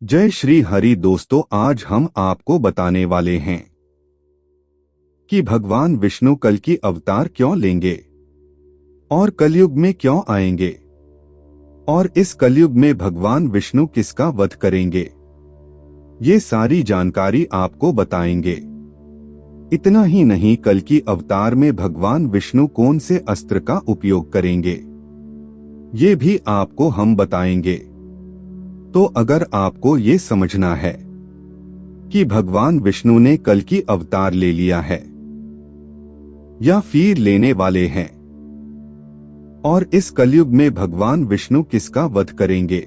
जय श्री हरि दोस्तों, आज हम आपको बताने वाले हैं कि भगवान विष्णु कल की अवतार क्यों लेंगे और कलयुग में क्यों आएंगे और इस कलयुग में भगवान विष्णु किसका वध करेंगे। ये सारी जानकारी आपको बताएंगे। इतना ही नहीं, कल की अवतार में भगवान विष्णु कौन से अस्त्र का उपयोग करेंगे ये भी आपको हम बताएंगे। तो अगर आपको ये समझना है कि भगवान विष्णु ने कल की अवतार ले लिया है या फिर लेने वाले हैं और इस कलयुग में भगवान विष्णु किसका वध करेंगे,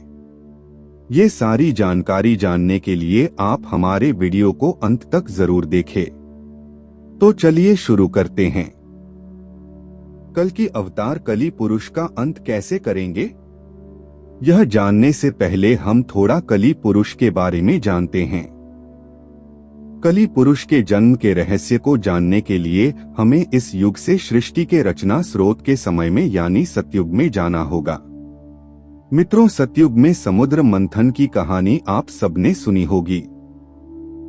ये सारी जानकारी जानने के लिए आप हमारे वीडियो को अंत तक जरूर देखें। तो चलिए शुरू करते हैं। कल की अवतार कली पुरुष का अंत कैसे करेंगे, यह जानने से पहले हम थोड़ा कली पुरुष के बारे में जानते हैं। कली पुरुष के जन्म के रहस्य को जानने के लिए हमें इस युग से सृष्टि के रचना स्रोत के समय में यानी सतयुग में जाना होगा। मित्रों, सतयुग में समुद्र मंथन की कहानी आप सबने सुनी होगी।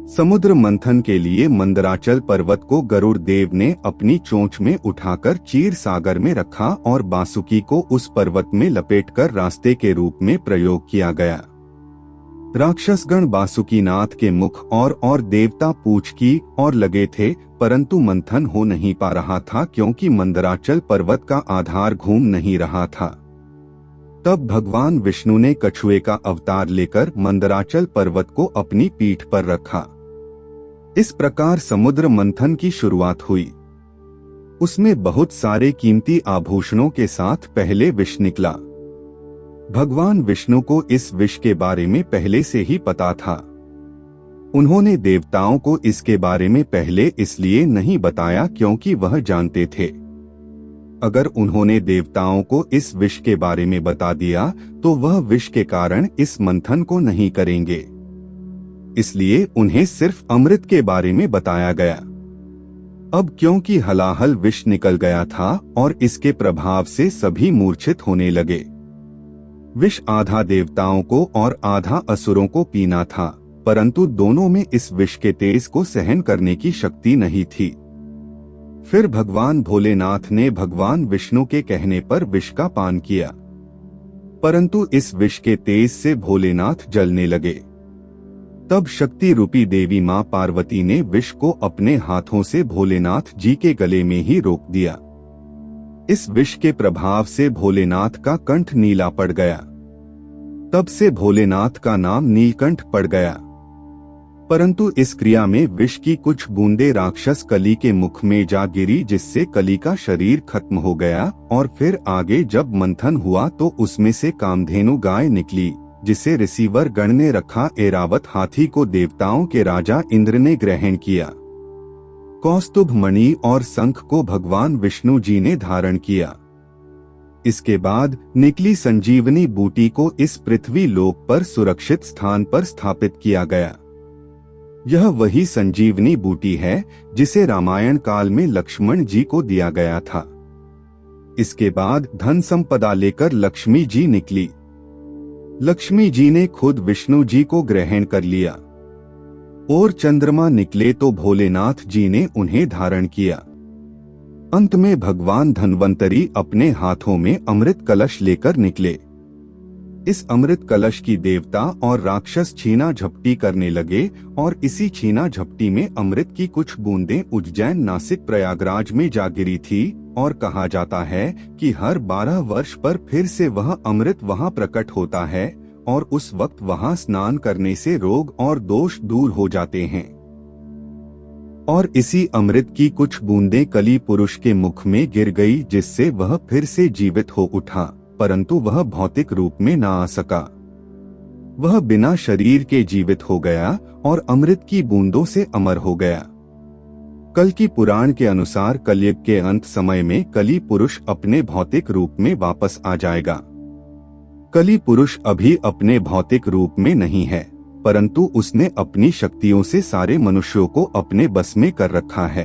समुद्र मंथन के लिए मंदराचल पर्वत को गरुड़ देव ने अपनी चोंच में उठाकर क्षीर सागर में रखा और बासुकी को उस पर्वत में लपेटकर रास्ते के रूप में प्रयोग किया गया। राक्षसगण बासुकीनाथ के मुख और देवता पूछ की और लगे थे, परंतु मंथन हो नहीं पा रहा था क्योंकि मंदराचल पर्वत का आधार घूम नहीं रहा था। तब भगवान विष्णु ने कछुए का अवतार लेकर मंदराचल पर्वत को अपनी पीठ पर रखा। इस प्रकार समुद्र मंथन की शुरुआत हुई। उसमें बहुत सारे कीमती आभूषणों के साथ पहले विष निकला। भगवान विष्णु को इस विष के बारे में पहले से ही पता था। उन्होंने देवताओं को इसके बारे में पहले इसलिए नहीं बताया क्योंकि वह जानते थे अगर उन्होंने देवताओं को इस विष के बारे में बता दिया तो वह विष के कारण इस मंथन को नहीं करेंगे। इसलिए उन्हें सिर्फ अमृत के बारे में बताया गया। अब क्योंकि हलाहल विष निकल गया था और इसके प्रभाव से सभी मूर्छित होने लगे। विष आधा देवताओं को और आधा असुरों को पीना था, परंतु दोनों में इस विष के तेज को सहन करने की शक्ति नहीं थी। फिर भगवान भोलेनाथ ने भगवान विष्णु के कहने पर विष का पान किया, परंतु इस विष के तेज से भोलेनाथ जलने लगे। तब शक्ति रूपी देवी मां पार्वती ने विष को अपने हाथों से भोलेनाथ जी के गले में ही रोक दिया। इस विष के प्रभाव से भोलेनाथ का कंठ नीला पड़ गया। तब से भोलेनाथ का नाम नीलकंठ पड़ गया। परंतु इस क्रिया में विष की कुछ बूंदें राक्षस कली के मुख में जा गिरी, जिससे कली का शरीर खत्म हो गया। और फिर आगे जब मंथन हुआ तो उसमें से कामधेनु गाय निकली, जिसे रिसीवर गण ने रखा। ऐरावत हाथी को देवताओं के राजा इंद्र ने ग्रहण किया। कौस्तुभ मणि और शंख को भगवान विष्णु जी ने धारण किया। इसके बाद निकली संजीवनी बूटी को इस पृथ्वी लोक पर सुरक्षित स्थान पर स्थापित किया गया। यह वही संजीवनी बूटी है जिसे रामायण काल में लक्ष्मण जी को दिया गया था। इसके बाद धन संपदा लेकर लक्ष्मी जी निकली। लक्ष्मी जी ने खुद विष्णु जी को ग्रहण कर लिया और चंद्रमा निकले तो भोलेनाथ जी ने उन्हें धारण किया। अंत में भगवान धन्वंतरी अपने हाथों में अमृत कलश लेकर निकले। इस अमृत कलश की देवता और राक्षस छीना झपटी करने लगे और इसी छीना झपटी में अमृत की कुछ बूंदें उज्जैन, नासिक, प्रयागराज में जा गिरी थी। और कहा जाता है कि हर 12 वर्ष पर फिर से वह अमृत वहां प्रकट होता है और उस वक्त वहां स्नान करने से रोग और दोष दूर हो जाते हैं। और इसी अमृत की कुछ बूंदें कली पुरुष के मुख में गिर गई, जिससे वह फिर से जीवित हो उठा, परंतु वह भौतिक रूप में न आ सका। वह बिना शरीर के जीवित हो गया और अमृत की बूंदों से अमर हो गया। कल की पुराण के अनुसार कलयुग के अंत समय में कली पुरुष अपने भौतिक रूप में वापस आ जाएगा। कली पुरुष अभी अपने भौतिक रूप में नहीं है, परंतु उसने अपनी शक्तियों से सारे मनुष्यों को अपने बस में कर रखा है।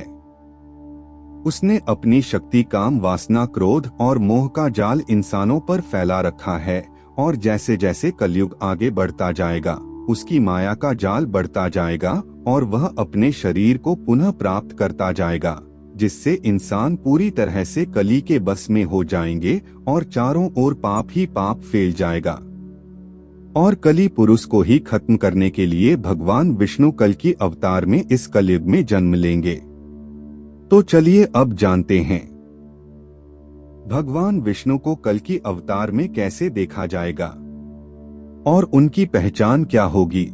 उसने अपनी शक्ति, काम, वासना, क्रोध और मोह का जाल इंसानों पर फैला रखा है और जैसे जैसे कलयुग आगे बढ़ता जाएगा उसकी माया का जाल बढ़ता जाएगा और वह अपने शरीर को पुनः प्राप्त करता जाएगा, जिससे इंसान पूरी तरह से कली के बस में हो जाएंगे और चारों ओर पाप ही पाप फैल जाएगा। और कली पुरुष को ही खत्म करने के लिए भगवान विष्णु कल की अवतार में इस कलयुग में जन्म लेंगे। तो चलिए अब जानते हैं भगवान विष्णु को कल की अवतार में कैसे देखा जाएगा और उनकी पहचान क्या होगी।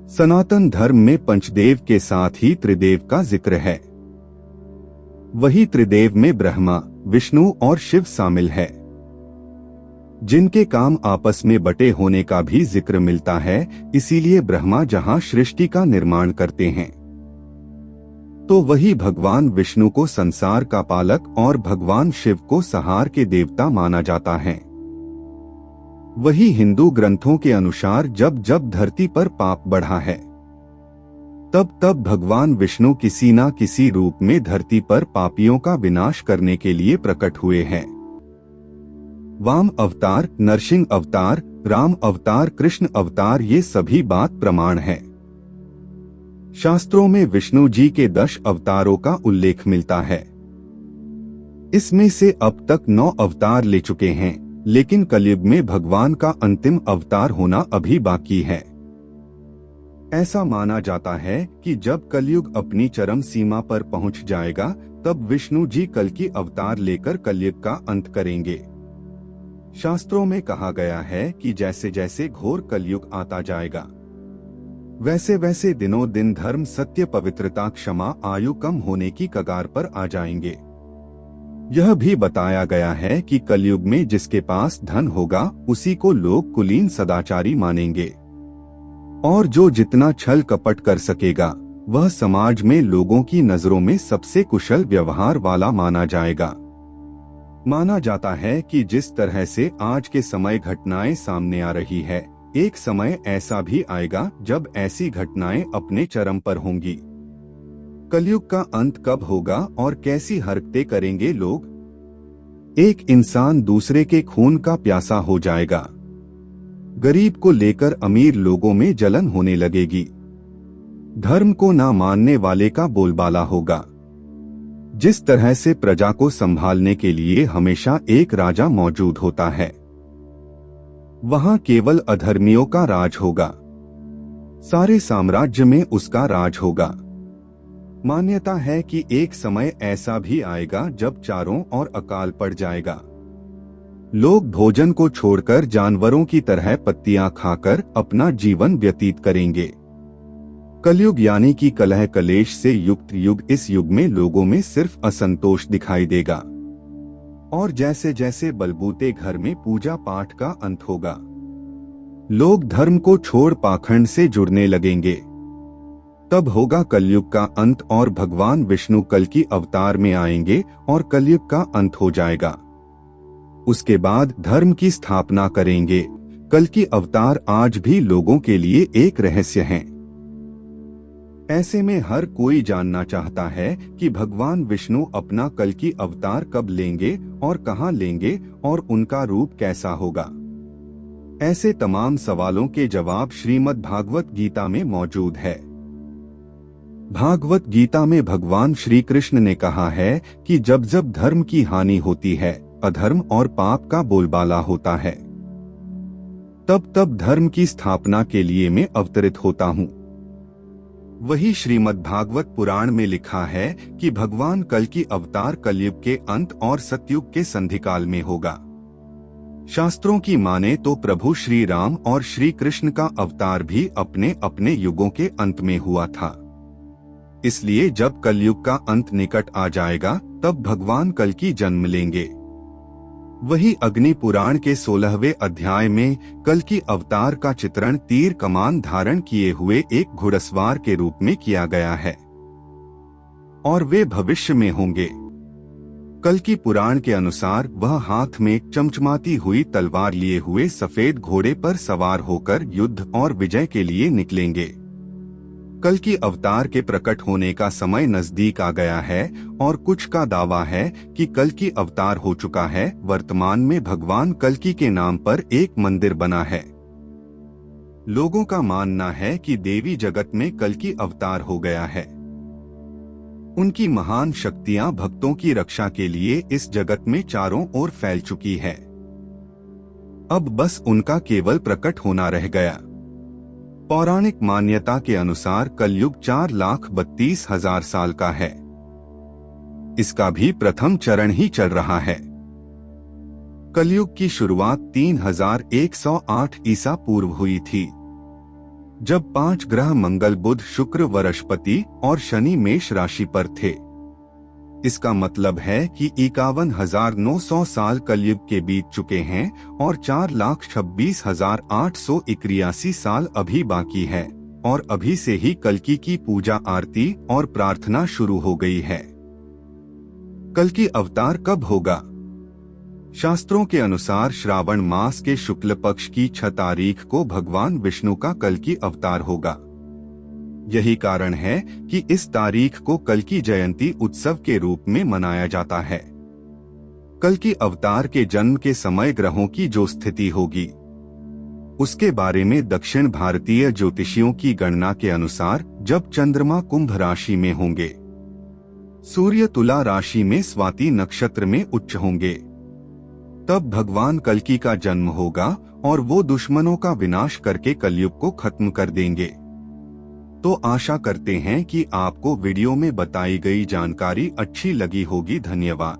सनातन धर्म में पंचदेव के साथ ही त्रिदेव का जिक्र है। वही त्रिदेव में ब्रह्मा, विष्णु और शिव शामिल है, जिनके काम आपस में बटे होने का भी जिक्र मिलता है। इसीलिए ब्रह्मा जहां सृष्टि का निर्माण करते हैं, तो वही भगवान विष्णु को संसार का पालक और भगवान शिव को संहार के देवता माना जाता है। वही हिंदू ग्रंथों के अनुसार जब जब धरती पर पाप बढ़ा है, तब तब भगवान विष्णु किसी न किसी रूप में धरती पर पापियों का विनाश करने के लिए प्रकट हुए हैं। वाम अवतार, नरसिंह अवतार, राम अवतार, कृष्ण अवतार, ये सभी बात प्रमाण है। शास्त्रों में विष्णु जी के 10 अवतारों का उल्लेख मिलता है। इसमें से अब तक 9 अवतार ले चुके हैं, लेकिन कलयुग में भगवान का अंतिम अवतार होना अभी बाकी है। ऐसा माना जाता है कि जब कलयुग अपनी चरम सीमा पर पहुंच जाएगा, तब विष्णु जी कल की अवतार लेकर कलयुग का अंत करेंगे। शास्त्रों में कहा गया है कि जैसे जैसे घोर कलयुग आता जाएगा, वैसे वैसे दिनों दिन धर्म, सत्य, पवित्रता, क्षमा, आयु कम होने की कगार पर आ जाएंगे। यह भी बताया गया है कि कलयुग में जिसके पास धन होगा उसी को लोग कुलीन सदाचारी मानेंगे, और जो जितना छल कपट कर सकेगा वह समाज में लोगों की नजरों में सबसे कुशल व्यवहार वाला माना जाएगा। माना जाता है कि जिस तरह से आज के समय घटनाएं सामने आ रही है, एक समय ऐसा भी आएगा जब ऐसी घटनाएं अपने चरम पर होंगी। कलयुग का अंत कब होगा और कैसी हरकतें करेंगे लोग? एक इंसान दूसरे के खून का प्यासा हो जाएगा। गरीब को लेकर अमीर लोगों में जलन होने लगेगी। धर्म को ना मानने वाले का बोलबाला होगा। जिस तरह से प्रजा को संभालने के लिए हमेशा एक राजा मौजूद होता है, वहां केवल अधर्मियों का राज होगा। सारे साम्राज्य में उसका राज होगा। मान्यता है कि एक समय ऐसा भी आएगा जब चारों ओर अकाल पड़ जाएगा। लोग भोजन को छोड़कर जानवरों की तरह पत्तियां खाकर अपना जीवन व्यतीत करेंगे। कलयुग यानी कि कलह कलेश से युक्त युग। इस युग में लोगों में सिर्फ असंतोष दिखाई देगा, और जैसे जैसे बलबूते घर में पूजा पाठ का अंत होगा, लोग धर्म को छोड़ पाखंड से जुड़ने लगेंगे। तब होगा कलयुग का अंत और भगवान विष्णु कल की अवतार में आएंगे और कलयुग का अंत हो जाएगा। उसके बाद धर्म की स्थापना करेंगे। कल की अवतार आज भी लोगों के लिए एक रहस्य है। ऐसे में हर कोई जानना चाहता है कि भगवान विष्णु अपना कल की अवतार कब लेंगे और कहां लेंगे और उनका रूप कैसा होगा। ऐसे तमाम सवालों के जवाब श्रीमद् भागवत गीता में मौजूद है। भागवत गीता में भगवान श्री कृष्ण ने कहा है कि जब जब धर्म की हानि होती है, अधर्म और पाप का बोलबाला होता है, तब तब धर्म की स्थापना के लिए मैं अवतरित होता हूँ। वही श्रीमद् भागवत पुराण में लिखा है कि भगवान कल की अवतार कलयुग के अंत और सतयुग के संधिकाल में होगा। शास्त्रों की माने तो प्रभु श्री राम और श्री कृष्ण का अवतार भी अपने अपने युगों के अंत में हुआ था। इसलिए जब कलयुग का अंत निकट आ जाएगा, तब भगवान कल की जन्म लेंगे। वही अग्नि पुराण के 16वें अध्याय में कल की अवतार का चित्रण तीर कमान धारण किए हुए एक घुड़सवार के रूप में किया गया है, और वे भविष्य में होंगे। कल की पुराण के अनुसार वह हाथ में चमचमाती हुई तलवार लिए हुए सफेद घोड़े पर सवार होकर युद्ध और विजय के लिए निकलेंगे। कल की अवतार के प्रकट होने का समय नजदीक आ गया है और कुछ का दावा है कि कल की अवतार हो चुका है। वर्तमान में भगवान कल्कि के नाम पर एक मंदिर बना है। लोगों का मानना है कि देवी जगत में कल्कि अवतार हो गया है। उनकी महान शक्तियां भक्तों की रक्षा के लिए इस जगत में चारों ओर फैल चुकी है। अब बस उनका केवल प्रकट होना रह गया। पौराणिक मान्यता के अनुसार कलयुग 4,32,000 साल का है। इसका भी प्रथम चरण ही चल रहा है। कलयुग की शुरुआत 3108 ईसा पूर्व हुई थी, जब 5 ग्रह मंगल, बुध, शुक्र, बृहस्पति और शनि मेष राशि पर थे। इसका मतलब है कि 51,900 साल कलयुग के बीत चुके हैं और 4,26,881 साल अभी बाकी है, और अभी से ही कल्कि की पूजा, आरती और प्रार्थना शुरू हो गई है। कल्कि अवतार कब होगा? शास्त्रों के अनुसार श्रावण मास के शुक्ल पक्ष की 6 तारीख को भगवान विष्णु का कल्कि अवतार होगा। यही कारण है कि इस तारीख को कल्कि जयंती उत्सव के रूप में मनाया जाता है। कल्कि अवतार के जन्म के समय ग्रहों की जो स्थिति होगी, उसके बारे में दक्षिण भारतीय ज्योतिषियों की गणना के अनुसार जब चंद्रमा कुंभ राशि में होंगे, सूर्य तुला राशि में स्वाति नक्षत्र में उच्च होंगे, तब भगवान कल्कि का जन्म होगा और वो दुश्मनों का विनाश करके कलयुग को खत्म कर देंगे। तो आशा करते हैं कि आपको वीडियो में बताई गई जानकारी अच्छी लगी होगी। धन्यवाद।